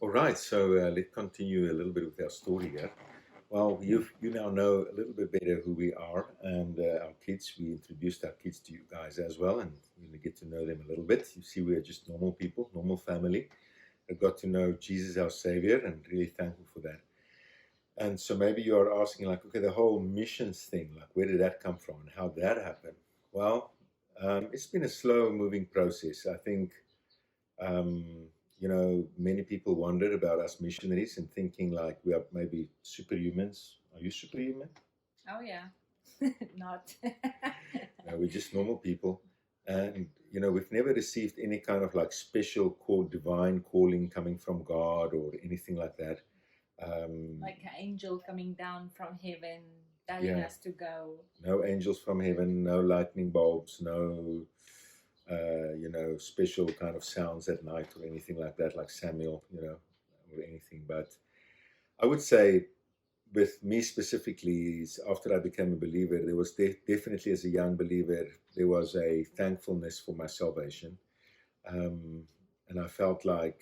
All right, so let's continue a little bit with our story here. Well, you now know a little bit better who we are and our kids. We introduced our kids to you guys as well, and you get to know them a little bit. You see, we are just normal people, normal family. I got to know Jesus, our Savior, and really thankful for that. And so maybe you are asking, like, okay, the whole missions thing, like, where did that come from and how did that happen? Well, it's been a slow moving process. I think um, many people wondered about us missionaries and thinking like we are maybe superhumans. Are you superhuman? Oh yeah, not. No, we're just normal people. And, we've never received any kind of like special call, divine calling coming from God or anything like that. Like an angel coming down from heaven, telling Yeah, us to go. no angels from heaven, no lightning bulbs, no, special kind of sounds at night or anything like that, like Samuel, or anything. But I would say with me specifically, is after I became a believer, there was definitely as a young believer, there was a thankfulness for my salvation. Um, and I felt like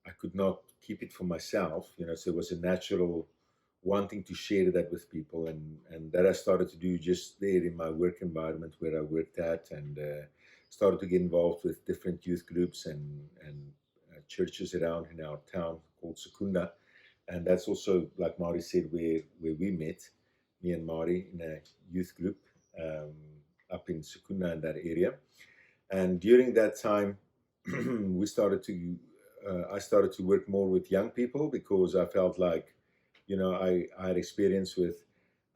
I could not keep it for myself, so it was a natural wanting to share that with people. And that I started to do just there in my work environment where I worked at and started to get involved with different youth groups and churches around in our town called Secunda, and that's also, like Mari said, where we met, me and Mari, in a youth group um, up in Secunda in that area. And during that time, we started to, I started to work more with young people because I felt like, I had experience with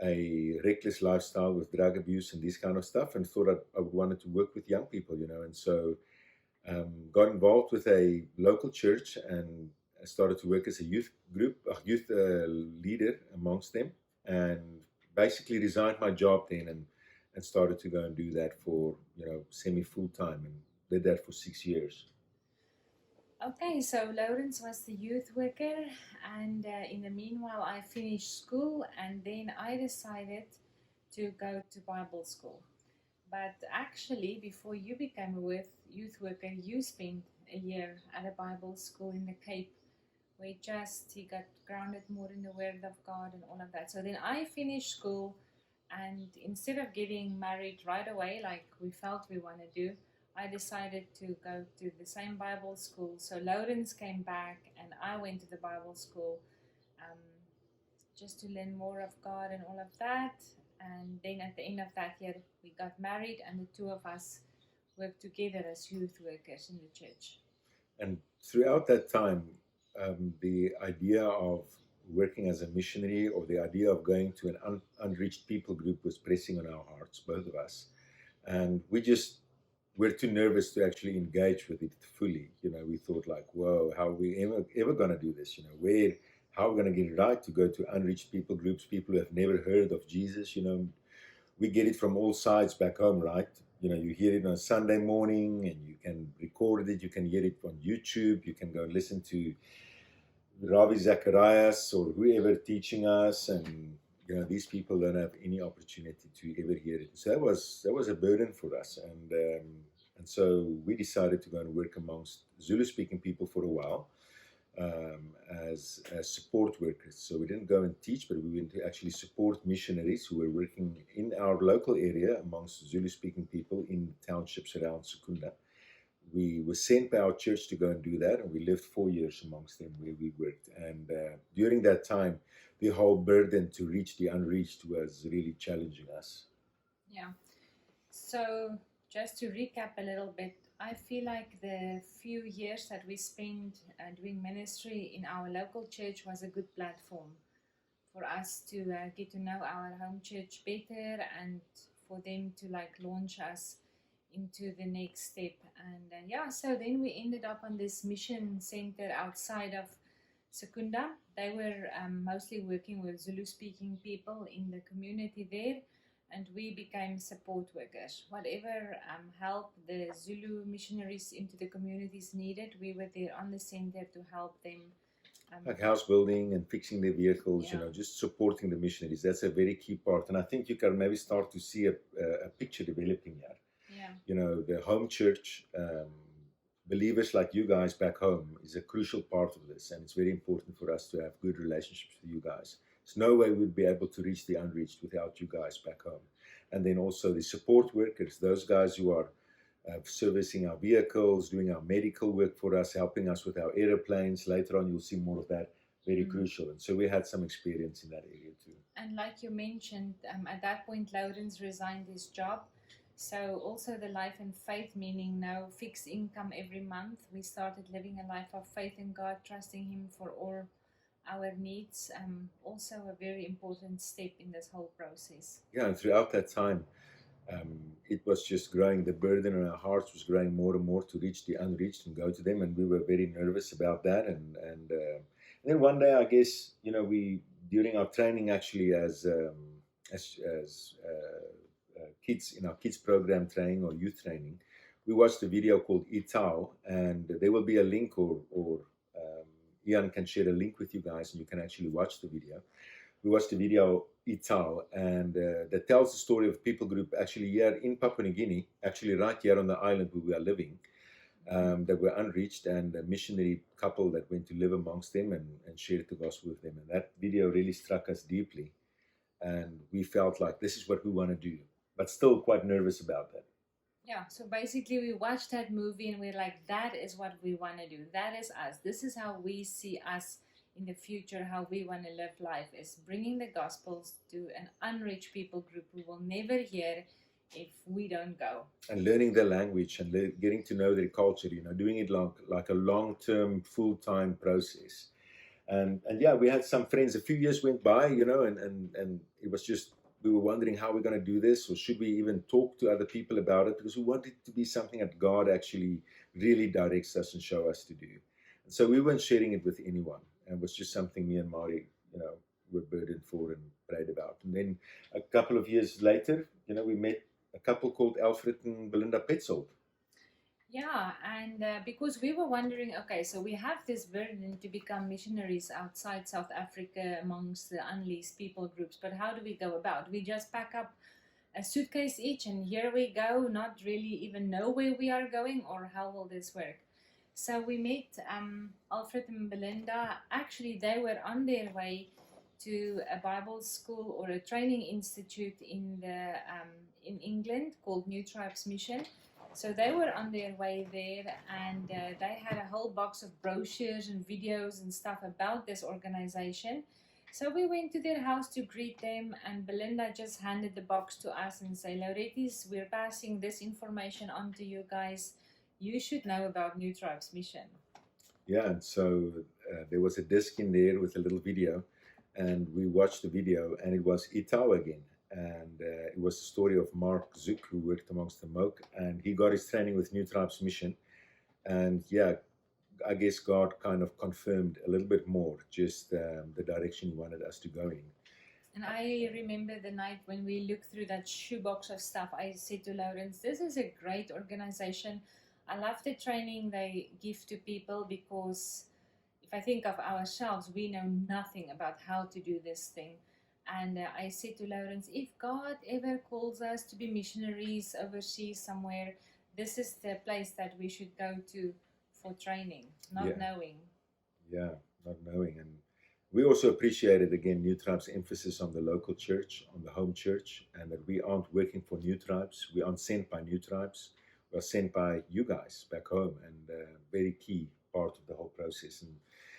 a reckless lifestyle with drug abuse and this kind of stuff, and thought I wanted to work with young people, and so got involved with a local church and started to work as a youth leader amongst them, and basically resigned my job then and started to go and do that for semi full time and did that for 6 years. Okay, so Lawrence was the youth worker, and in the meanwhile, I finished school, and then I decided to go to Bible school. But actually, before you became a youth worker, you spent a year at a Bible school in the Cape, where just he got grounded more in the Word of God and all of that. So then I finished school, and instead of getting married right away, like we felt we want to do, I decided to go to the same Bible school. So Lawrence came back, and I went to the Bible school um, just to learn more of God and all of that. And then at the end of that year, we got married, and the two of us worked together as youth workers in the church. And throughout that time, the idea of working as a missionary or the idea of going to an unreached people group was pressing on our hearts, both of us. And we're too nervous to actually engage with it fully. We thought like, whoa, how are we ever going to do this? How are we going to get it right to go to unreached people groups, people who have never heard of Jesus? We get it from all sides back home, right? You hear it on Sunday morning and you can record it, you can hear it on YouTube, you can go and listen to Ravi Zacharias or whoever teaching us, and these people don't have any opportunity to ever hear it. So that was a burden for us, and so we decided to go and work amongst Zulu-speaking people for a while, as support workers. So we didn't go and teach, but we went to actually support missionaries who were working in our local area amongst Zulu-speaking people in townships around Secunda. We were sent by our church to go and do that, and we lived 4 years amongst them where we worked. And during that time, the whole burden to reach the unreached was really challenging us. Yeah. So, just to recap a little bit, I feel like the few years that we spent doing ministry in our local church was a good platform for us to get to know our home church better, and for them to like launch us into the next step. And yeah, so then we ended up on this mission center outside of Secunda. They were mostly working with Zulu speaking people in the community there, and we became support workers. Whatever help the Zulu missionaries into the communities needed, we were there on the center to help them. Um, Like house building and fixing their vehicles, yeah, just supporting the missionaries. That's a very key part. And I think you can maybe start to see a picture developing here. yeah, The home church believers like you guys back home is a crucial part of this, and it's very important for us to have good relationships with you guys. There's no way we'd be able to reach the unreached without you guys back home. And then also the support workers, those guys who are servicing our vehicles, doing our medical work for us, helping us with our aeroplanes. Later on, you'll see more of that. Very crucial. And so we had some experience in that area too. And like you mentioned, at that point, Lawrence resigned his job. So also the life and faith, meaning no fixed income every month. We started living a life of faith in God, trusting Him for all our needs. Also a very important step in this whole process. Yeah, and throughout that time, it was just growing. The burden on our hearts was growing more and more to reach the unreached and go to them, and we were very nervous about that. And then one day, I guess, we during our training actually as kids in our kids program training or youth training, we watched a video called Itao, and there will be a link, or Ian can share a link with you guys, and you can actually watch the video. We watched the video Itao, and that tells the story of a people group actually here in Papua New Guinea, actually right here on the island where we are living, that were unreached, and a missionary couple that went to live amongst them and shared the gospel with them. And that video really struck us deeply, and we felt like this is what we want to do, but still quite nervous about that. Yeah, so basically we watched that movie and we're like, that is what we want to do. That is us. This is how we see us in the future, how we want to live life, is bringing the gospels to an unreached people group who will never hear if we don't go. And learning their language and getting to know their culture, doing it like a long-term, full-time process. And yeah, we had some friends, a few years went by, and it was just, we were wondering how we're going to do this, or should we even talk to other people about it, because we want it to be something that God actually really directs us and show us to do. And so we weren't sharing it with anyone, and it was just something me and Mari, were burdened for and prayed about. And then a couple of years later, we met a couple called Alfred and Belinda Petzold. Yeah, and because we were wondering, okay, so we have this burden to become missionaries outside South Africa amongst the unleashed people groups, but how do we go about? We just pack up a suitcase each and here we go, not really even know where we are going, or how will this work? So we met Alfred and Belinda. Actually, they were on their way to a Bible school or a training institute in England called New Tribes Mission. So they were on their way there, and they had a whole box of brochures and videos and stuff about this organization. So we went to their house to greet them, and Belinda just handed the box to us and said, Lauretis, we're passing this information on to you guys. You should know about New Tribes Mission. Yeah, and so there was a disc in there with a little video, and we watched the video, and it was Itao again. And it was the story of Mark Zook, who worked amongst the Moke, and he got his training with New Tribes Mission. And yeah, I guess God kind of confirmed a little bit more just the direction he wanted us to go in. And I remember the night when we looked through that shoebox of stuff, I said to Lawrence, this is a great organization. I love the training they give to people, because if I think of ourselves, we know nothing about how to do this thing. And I said to Lawrence, if God ever calls us to be missionaries overseas somewhere, this is the place that we should go to for training, not knowing. Yeah, not knowing. And we also appreciated, again, New Tribes' emphasis on the local church, on the home church, and that we aren't working for New Tribes. We aren't sent by New Tribes. We are sent by you guys back home, and very key part of the whole process. And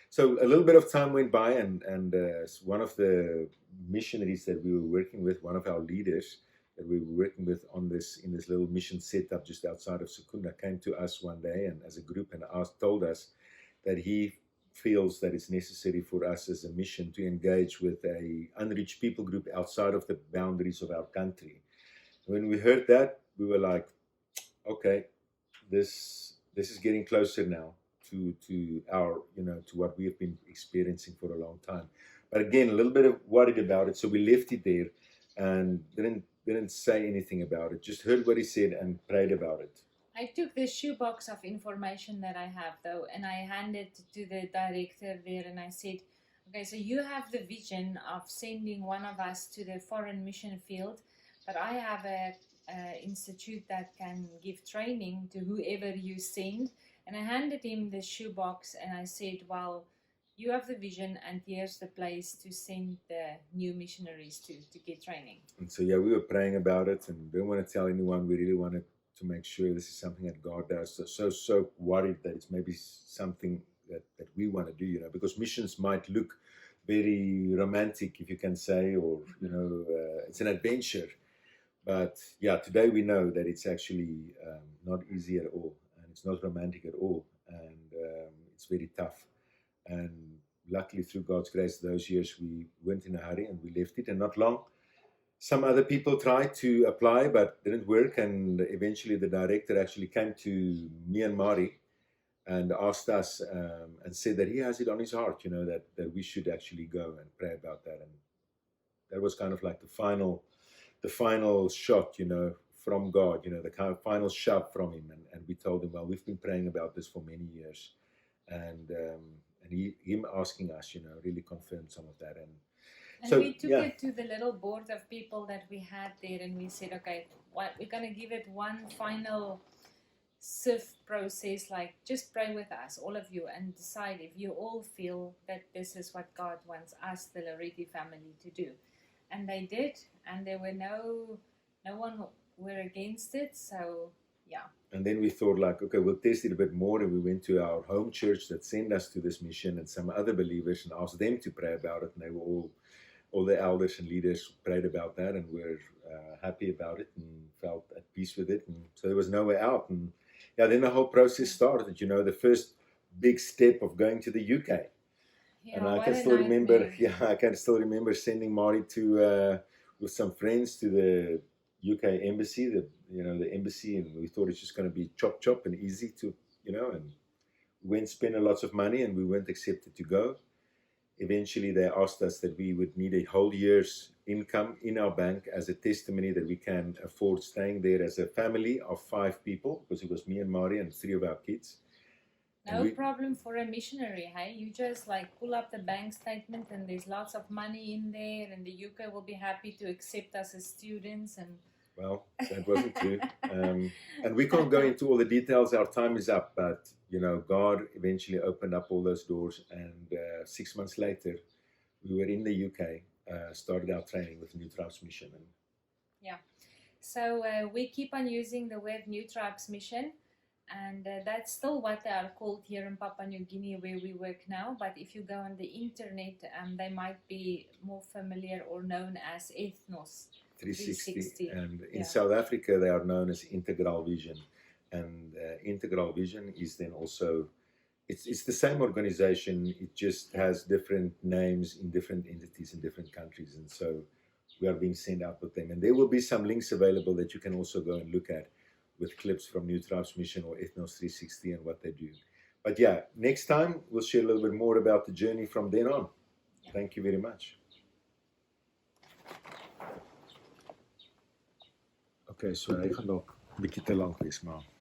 so a little bit of time went by, and one of the missionaries that we were working with, one of our leaders that we were working with in this little mission setup just outside of Secunda, came to us one day and as a group and told us that he feels that it's necessary for us as a mission to engage with a unreached people group outside of the boundaries of our country. When we heard that, we were like, okay, this is getting closer now to our, to what we have been experiencing for a long time. But again, a little bit of worried about it, so we left it there and didn't say anything about it. Just heard what he said and prayed about it. I took the shoebox of information that I have, though, and I handed it to the director there, and I said, okay, so you have the vision of sending one of us to the foreign mission field, but I have a institute that can give training to whoever you send, And I handed him the shoebox and I said, well, you have the vision and here's the place to send the new missionaries to get training. And so, yeah, we were praying about it and didn't want to tell anyone. We really wanted to make sure this is something that God does. So worried that it's maybe something that we want to do, you know, because missions might look very romantic, if you can say, or, you know, it's an adventure. But yeah, today we know that it's actually not easy at all, and it's not romantic at all, and it's very tough. And luckily, through God's grace, those years we went in a hurry and we left it, and not long. Some other people tried to apply but didn't work, and eventually the director actually came to me and Mari and asked us and said that he has it on his heart, you know, that we should actually go and pray about that. And that was kind of like the final shot, you know, from God, you know, the kind of final shove from him. And we told him, well, we've been praying about this for many years. And him asking us, you know, really confirmed some of that. And so, we took yeah. it to the little board of people that we had there, and we said, okay, we're going to give it one final sift process, like just pray with us, all of you, and decide if you all feel that this is what God wants us, the Laureti family, to do. And they did, and there were no one were against it, so yeah. And then we thought, like, okay, we'll test it a bit more. And we went to our home church that sent us to this mission and some other believers and asked them to pray about it. And they were all the elders and leaders prayed about that and were happy about it and felt at peace with it. And so there was no way out. And yeah, then the whole process started, you know, the first big step of going to the UK. Yeah, and I can still remember sending Mari to with some friends to the UK embassy, the embassy, and we thought it's just going to be chop and easy to, you know, and we went spending lots of money and we weren't accepted to go. Eventually they asked us that we would need a whole year's income in our bank as a testimony that we can afford staying there as a family of 5 people, because it was me and Mari and 3 of our kids. No problem for a missionary, hey? You just like pull up the bank statement and there's lots of money in there, and the UK will be happy to accept us as students. And well, that wasn't true. And we can't go into all the details. Our time is up. But, you know, God eventually opened up all those doors. And 6 months later, we were in the UK, started our training with New Tribes Mission. And yeah. So we keep on using the word New Tribes Mission. And that's still what they are called here in Papua New Guinea, where we work now. But if you go on the internet, they might be more familiar or known as Ethnos 360. And in South Africa, they are known as Integral Vision. And Integral Vision is then also, it's the same organization. It just has different names in different entities in different countries. And so we are being sent out with them. And there will be some links available that you can also go and look at, with clips from New Tribes Mission or Ethnos 360 and what they do. But yeah, next time we'll share a little bit more about the journey from then on. Yeah. Thank you very much. Okay, so ek gaan dalk 'n bietjie te lank wees, maar